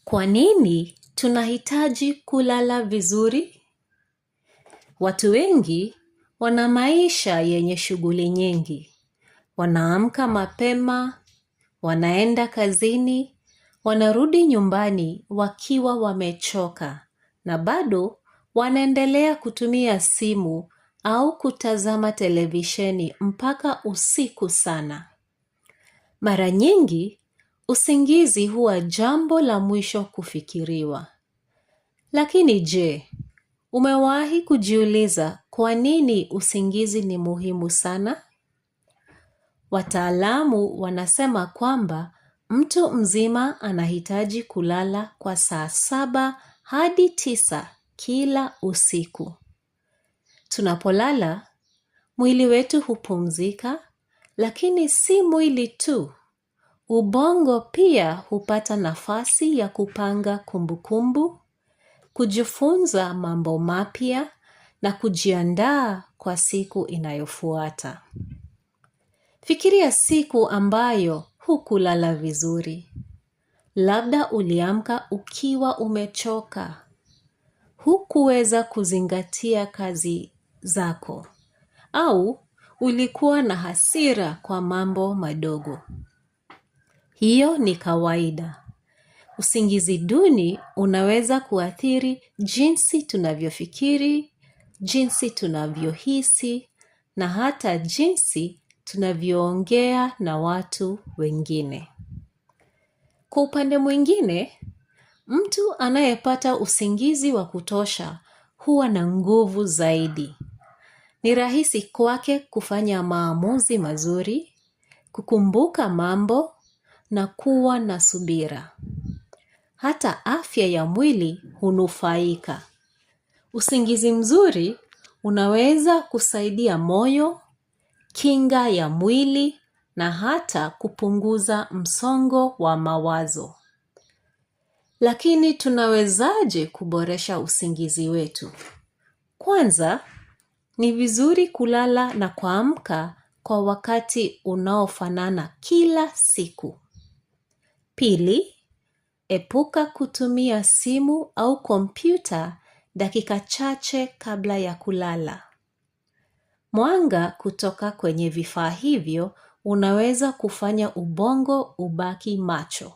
Kwa nini tunahitaji kulala vizuri? Watu wengi wana maisha yenye shughuli nyingi. Wanaamka mapema, wanaenda kazini, wanarudi nyumbani wakiwa wamechoka, na bado wanaendelea kutumia simu au kutazama televisheni mpaka usiku sana. Mara nyingi, usingizi huwa jambo la mwisho kufikiriwa. Lakini je, umewahi kujiuliza kwa nini usingizi ni muhimu sana? Wataalamu wanasema kwamba mtu mzima anahitaji kulala kwa saa 7 hadi 9 kila usiku. Tunapolala, mwili wetu hupumzika, lakini si mwili tu. Ubongo pia hupata nafasi ya kupanga kumbukumbu, kujifunza mambo mapya na kujiandaa kwa siku inayofuata. Fikiria siku ambayo hukulala vizuri. Labda uliamka ukiwa umechoka. Hukuweza kuzingatia kazi zako. Au ulikuwa na hasira kwa mambo madogo. Hiyo ni kawaida. Usingizi duni unaweza kuathiri jinsi tunavyofikiri, jinsi tunavyohisi, na hata jinsi tunavyoongea na watu wengine. Kwa upande mwingine, mtu anayepata usingizi wa kutosha huwa na nguvu zaidi. Ni rahisi kwake kufanya maamuzi mazuri, kukumbuka mambo na kuwa na subira. Hata afya ya mwili hunufaika. Usingizi mzuri unaweza kusaidia moyo, kinga ya mwili na hata kupunguza msongo wa mawazo. Lakini tunawezaje kuboresha usingizi wetu? Kwanza, ni vizuri kulala na kuamka kwa wakati unaofanana kila siku. Pili, epuka kutumia simu au kompyuta dakika chache kabla ya kulala. Mwanga kutoka kwenye vifaa hivyo unaweza kufanya ubongo ubaki macho.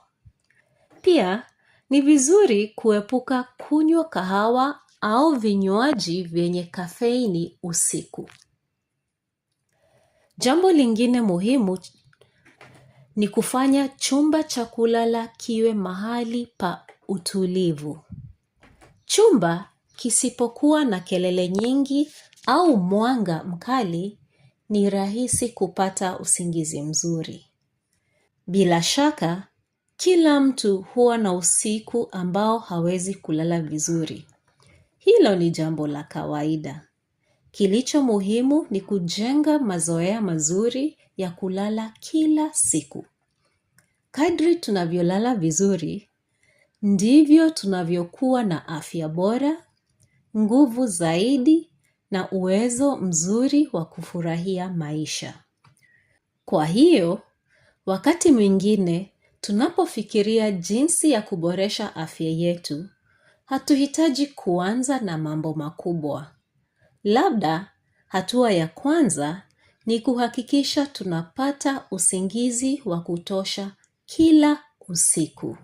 Pia, ni vizuri kuepuka kunywa kahawa au vinywaji vyenye kafeini usiku. Jambo lingine muhimu ni kufanya chumba cha kulala kiwe mahali pa utulivu. Chumba kisipokuwa na kelele nyingi au mwanga mkali ni rahisi kupata usingizi mzuri. Bila shaka, kila mtu huwa na usiku ambao hawezi kulala vizuri. Hilo ni jambo la kawaida. Kilicho muhimu ni kujenga mazoea mazuri ya kulala kila siku. Kadri tunavyolala vizuri, ndivyo tunavyokuwa na afya bora, nguvu zaidi na uwezo mzuri wa kufurahia maisha. Kwa hiyo, wakati mwingine tunapofikiria jinsi ya kuboresha afya yetu, hatuhitaji kuanza na mambo makubwa. Labda, hatua ya kwanza ni kuhakikisha tunapata usingizi wa kutosha kila usiku.